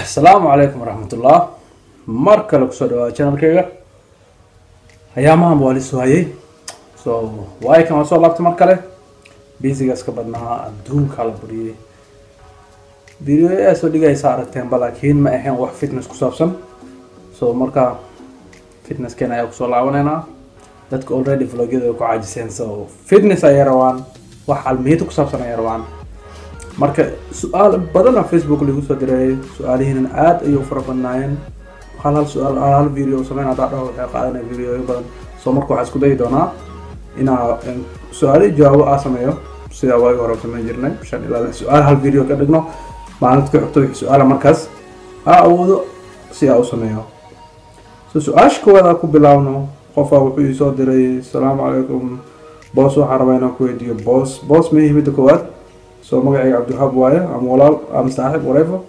السلام عليكم ورحمة الله. مركل كسر channel كيغا أيامها موالي سوهاي واي كما سو لابت مركله بيزي اسك بدنها ادون kala buriye video ay soo dhigay saarteen balaakiin ma ahayn wax fitness ku saabsan marka fitness kan ayaa ku soo laabanayna dadka already vlogyada ku caajiseen fitness ay rawaan wax almeed ku saabsan ay rawaan marka su'aal badan Facebook lagu soo diray su'aalihiin aad ay u farabanaayeen hal video sameeyna dhaadho waxay qaadanay video badan marka waxa isku day doonaa ina su'aali jawaab aan sameeyo sida waagi hore sameyn jirnay shan ilaa su'aal hal video ka dhigno maalinta xogta su'aal markaas awoodo si aan u sameeyo su'aasha koowaad ku bilaawno qof wuxuu soo diray assalaamu calaykum boss waxa rabaa inaan ku weydiiyo boss ma yimid koowaad magacayga Cabdulhab waaye ama walaal ama saaxiib whatever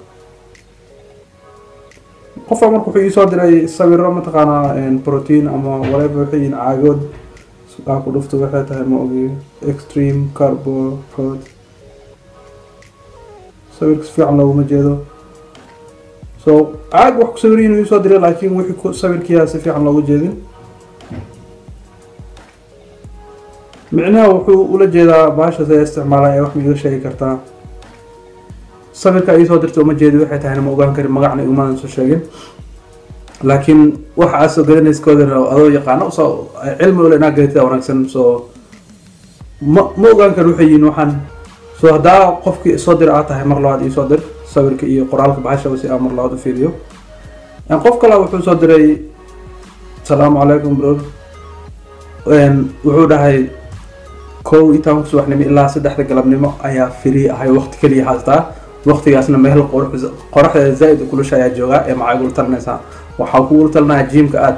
qof markuu wuxuu soo diray sawirro mataqaana protein ama whatever wixii caagood ku dhufto waxay tahay ma ogi extreme carbo code sawirka si fiican loogu jeedo aag wax ku sawirin inuu soo diray laakiin wixii ku sawirkiisa si fiican loogu jeedin micnaha wuxuu ula jeedaa baasha ay isticmaalay ay wax miiga sheegi kartaa sawirka ay soo dirtay ma jeedo waxay tahay ma ogaan karin magacna uma soo sheegin laakiin waxa aad soo gadanayskooda adoo yaqaan cilmi u leena geeyta wanaagsan ma ogaan karo waxay yihiin waxaan hadaa qofkii soo dir aad tahay mar labaad soo dir sawirka iyo qoraalka baasha si aan mar labaad u fiiriyo qof kale wuxuu soo diray assalaamu calaykum bro wuxuu dhahay kow intaan subaxnimo ilaa 3 galabnimo ayaa free ahay waqti kaliya haastaa waqtigaasna meel qoraxda zaid ku lusha ayaa jooga ee macaagu talnaysa waxa ku talnaa gymka aad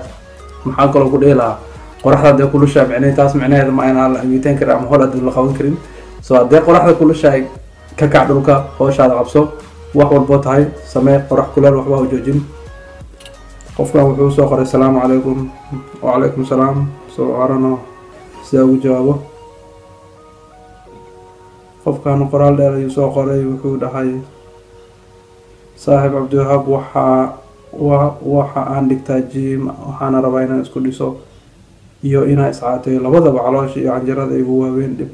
maxaa kale ku dheelaa qoraxda ku lusha taas macnaheedu ma ayna la amiiteen karin ama hol aduu la qaban karin hadee qoraxda ku lusha ka kac dhulka hawshaada qabso wax walbo tahay samee qorax kuleel waxba u joojin qofkan wuxuu soo qoray assalaamu calaykum wa calaykum salaam arano sida ugu jawaabo qofkan qoraal dheer ayuu soo qoray wuxuu dhahay saaxiib Cabdulhab waxa aan dhigtaa gym waxaan rabaa inaan isku dhiso iyo inaan iscaatay labadaba caloosha iyo canjarada igu waaweyn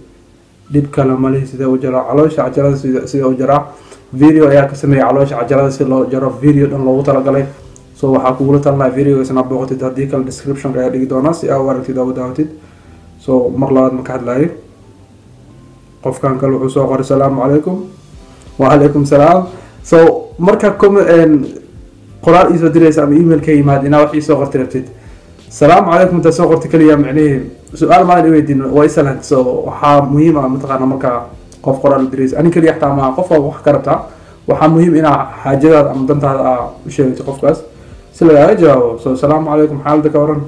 dib kala mali sida u jara caloosha canjarada sida u jara video ayaa ka sameeyay caloosha canjarada si loo jaro video dhan loogu talagalay waxa ku wada talnaa video isna booqatid hadii kale description ka dhigi doona si aad aragtid oo daawatid mar labaad ma ka hadlayo qofkan kale wuxuu soo qoray assalaamu calaykum wa calaykum salaam marka qoraal isoo diraysa ama email ka yimaadina wax soo qortay rabtid assalaamu calaykum ta soo qortay kaliya macnaheedu su'aal ma aan weydiin way salan waxa muhiim ah mataqaana marka qof qoraal diraysa ani kaliya xataa ma qof wax ka rabta waxa muhiim ina xaajadaada ama dantaada u sheegto qofkaas si laga jawaabo assalaamu calaykum xaalada ka waran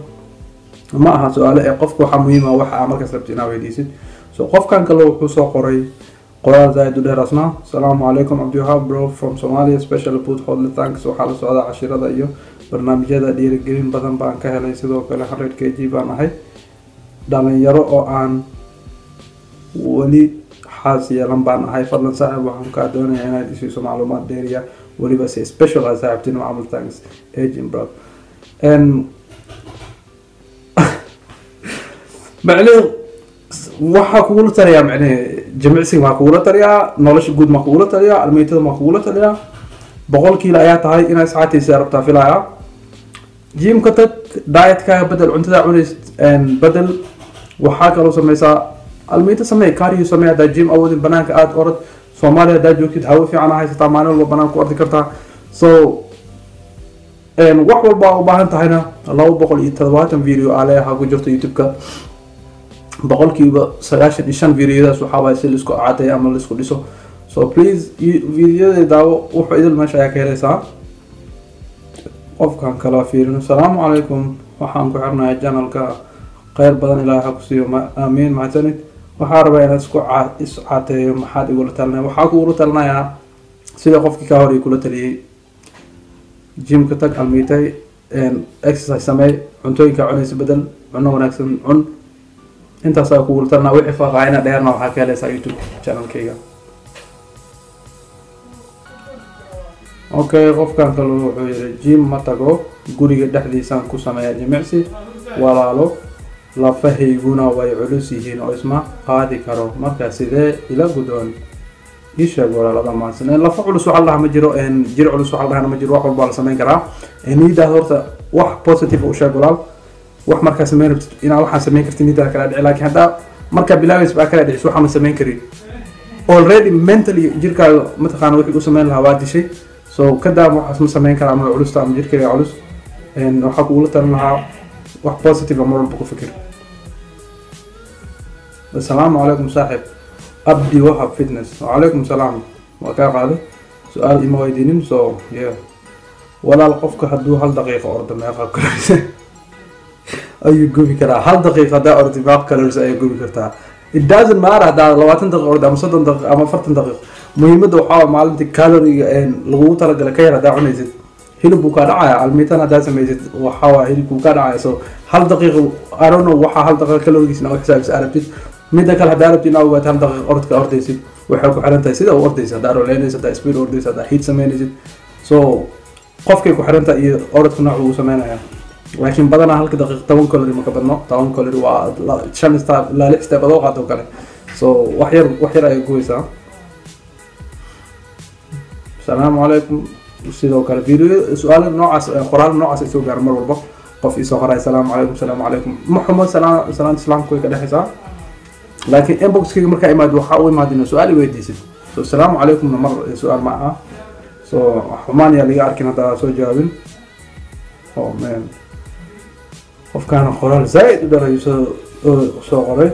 ma aha su'aal ee qofku waxa muhiim ah waxa markaas rabtid inaad weydiisid qofkan kale wuxuu soo qoray qoraal zaid u dheer asna assalaamu calaykum Cabdulhab bro from Somalia special put holy thanks waxa la socda cashirada iyo barnaamijyada dhiirigelin badan baan ka helay sidoo kale 100 kg baan ahay dhalinyaro oo aan wali xaas yeelan baan ahay fadlan saaxiib waxaan ka doonayaa inaad isiiso macluumaad dheeriya waliba si special saaxiibtino amal thanks agent bro macluum waxa kugu tariya macnaheedu jimicsiga ma kugu tariya nolosha guud ma kugu tariya almeetada ma kugu tariya 100 kiilo ayaa tahay in ay saacadiisa rabtaa filaya gymka tag diet ka badal cuntada cunis badal waxa kale oo sameeysa almeeta samee cardio samee da gym awoodin banaanka aad orod Soomaaliya da joogtid hawo fiican haysataa maalin walba banaanka ordi kartaa wax walba u baahan tahayna 270 video aleeha ku jirto YouTube-ka boqolkiiba 95 videodaas waxa way si isku caatay ama la isku dhiso please videoda daawo wuxuu idil meesha ayaa ka helaysaa qofkan kala fiirino assalaamu calaykum waxaan ku xirnahay channelka khayr badan ilaahay ku siiyo amiin mahadsanid waxaan rabaa inaan isku caateeyo maxaad igu talnaa waxa ku ugu talnayaa sida qofkii ka hor kula taliyay gymka tag almeetay exercise samee cuntooyinka cunaysa bedel cunno wanaagsan cun intaas ku ugu talnaa wixii faaqayna dheerna waxa ka helaysaa YouTube channelkayga okay qofkan kale wuxuu yiri gym ma tago guriga dhexdiisaan ku sameeyaa jimicsi walaalo lafahayguna way culus yihiin oo isma qaadi karo marka sidee ila gudoon isheeg walaalada maasan lafa culus waxa la ma jiro jir culus waxa la ma jiro wax walba la sameyn karaa niida horta wax positive u sheeg walaal wax marka sameyn ina waxa sameyn kartid niida kala dhici laakiin hada marka bilaabays baa kala dhici waxa ma sameyn karin already mentally jirkaaga mataqaan wixii uu sameyn lahaa waa dishay so kada waxa ma sameyn karaa ama culus taam jirkaaga culus waxa ku ula taran lahaa wax positive ama walba ku fikir assalaamu alaykum saaxib abdi wahab fitness وعليكم السلام وكيف حالك سؤال إما ويدينين ولا القفك هدو هل دقيقة أرد ما يقع كلرس أي جوبي كرا هل دقيقة دا أرد ما يقع كلرس أي جوبي كرتا it doesn't matter دا لو دقيقة أرد أما 30 دقيقة أما 40 دقيقة مهمة دو حاول معلومة الكالوري لغو تلقى لكيرا دا عنيزت هلو بوكارعا على الميتانا دا سميزت وحاول هلو بوكارعا so هل دقيقة I don't know وحا هل دقيقة كالوري سنو حساب سأربتت ميدا كلا هداربتي ناو وقت هل دقيقة أرد كأرديسي waxay ku xiran tahay sida uu ordaysa daaro leenaysa taa speed ordaysa taa heat sameynaysid so qofkay ku xiran tahay iyo orodka nooc uu sameynaya laakiin badana halka daqiiqo 10 calorie ma ka badno 10 calorie waa 5 step la 6 step adoo qaado kale so wax yar ay gooysaa salaamu alaykum sidoo kale video su'aal noocaas qoraal noocaas isoo gaar mar walba qof isoo qoray salaamu alaykum muhammad salaam ku ka dhaxaysa لكن inbox كي مركا إماد وحاول ما دينه سؤال ويديسي so السلام عليكم نمر سؤال معها so حمان يلي أركن هذا سو جوابين oh man of كان خلال زايد درجة سو قري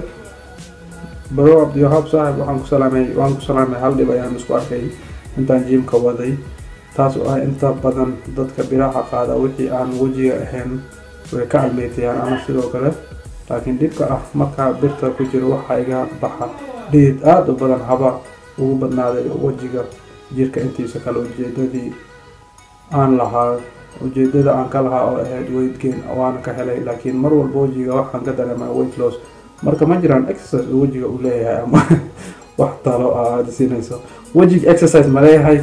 برو عبد الوهاب صاحب وعنك سلامي هل دي بيان مسكوار كي انت نجيم كوادي تاسو انت بدن ضدك براحة قادة وحي عن وجه أهين وكعلميتي يعني أنا سيدو كده laakiin dibka marka birta ku jiro waxa iga baxa dheed aad u badan haba ugu badnaaday wajiga jirka intiisa kala ujeedada aan ka lahaa oo ahayd weight gain waan ka helay laakiin mar walba wajiga waxaan ka dareemaa weight loss marka ma jiraan exercise wajiga u leeyahay ama wax talo aad siinayso wajiga exercise ma leeyahay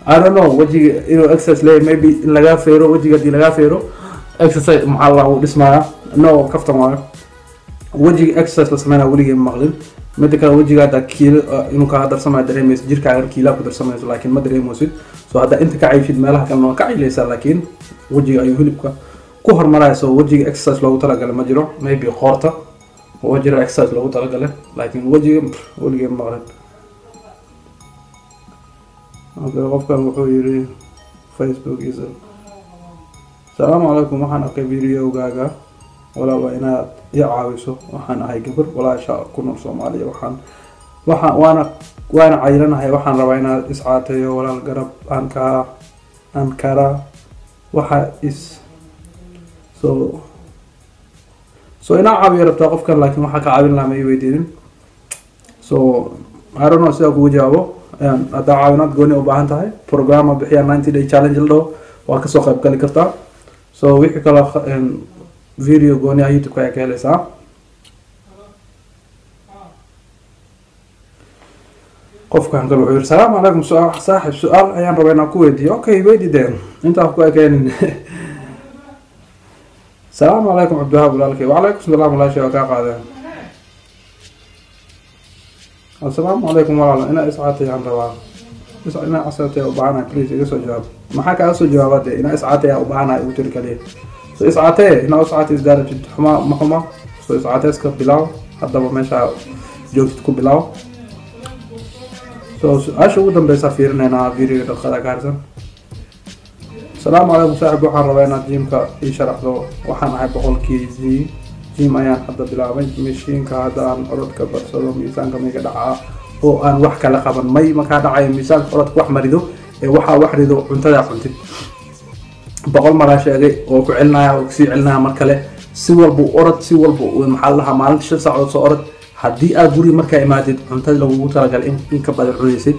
I don't know wajiga inuu exercise leeyahay maybe in laga feero wajiga di laga feero exercise maxaa la dhismaya no kaftan waayo وجهي exercise لسمعنا ولي مغلب متى كان وجهي هذا كيل إنه كهذا درسمه دريمس جير كهذا كيلا بدرسمه لكن ما دريموسيد سو هذا أنت كعيف في مالها كمان كعيل ليس لكن وجهي أيه لبكا كهر مرة سو وجهي exercise لو ترى قال مجرى maybe خارطة وجهي exercise لو ترى قال لكن وجهي ولي مغلب أوكي غفكر وحويري فيسبوك إذا السلام عليكم وحنا كبيرية وجاجا ولا وأنا يعاوسه وحنا هاي قبر ولا شاء كنا صومالية وأنا عيرنا هاي وحنا ربعنا إسعاتي ولا القرب أنكارا وحا إس so أنا عابير بتوقف كان لكن وحا كعابين لما يويدين so I don't know سيأكو جاوبه أدا عاونات قوني وباهن تاي program بحيا 90 day challenge لدو وكسو خيب كالي كرتا so ويحي كلا فيديو قوني يوتيوب كايا كاليسا قف كان قالوا حير السلام عليكم صاحب سؤال أيام ربنا كويدي أوكي ويدي دين أنت أخوة كان السلام عليكم عبد الوهاب ولالكي وعليكم السلام ورحمة الله وبركاته السلام عليكم ورحمة الله أنا إسعاتي عن رواق أنا أسعاتي وبعنا بليز يسو جواب ما حكا أسو جواباتي أنا إسعاتي وبعنا يوتيرك ليه سو إسعاتي هنا إسعاتي إزدارة محما سو إسعاتي إسكب بلاو حتى بمشا جوتتكو بلاو سو أشو ودن بيسافيرنا هنا فيديو دخلا كارزن السلام عليكم صاحب وحان ربينا جيمكا يشرح له وحان عيب بقول كيزي جيم أيان حتى بلاوين مشين كهذا أرد كبرسلو ميسان كميكا دعا هو أن وحكا لقبا مي مكا دعا ميسان أرد كوح مريدو وحا وحريدو عنتدا عنتد بقول مرة شيء وكعلنا وكسي علنا مركله سوى البو أرد سوى البو ومحلها مالك شو ساعة صورت هدي أقولي مركا إمادة عنتد لو وترى قال إنك بدل عريسي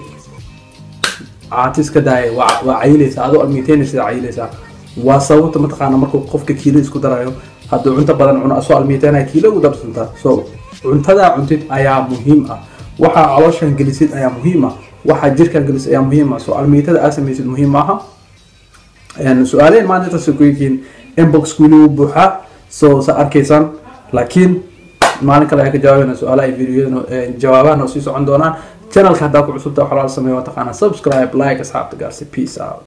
عاتس كداي وعيليس هذا 200 يصير عيليس وصوت متقانا مركو قفك كيلو اسكو درايو هذا عنت بدل عنا أسوأ 200 كيلو ودرس انت سو عنتدا عنتد أيام مهمة وحا علوشان جلسيد أيام مهمة وحا جيركا جلس أيام مهمة سو 200 أسميسيد مهمة سؤالين ما أنت تسويكين inbox كله بوحة سأركيسان لكن ما أنا كلا جوابنا سؤال فيديو جوابنا وسيسو عندنا channel كهداك عصبته وحلال سمي وتقانا subscribe like أصحاب تقارسي peace out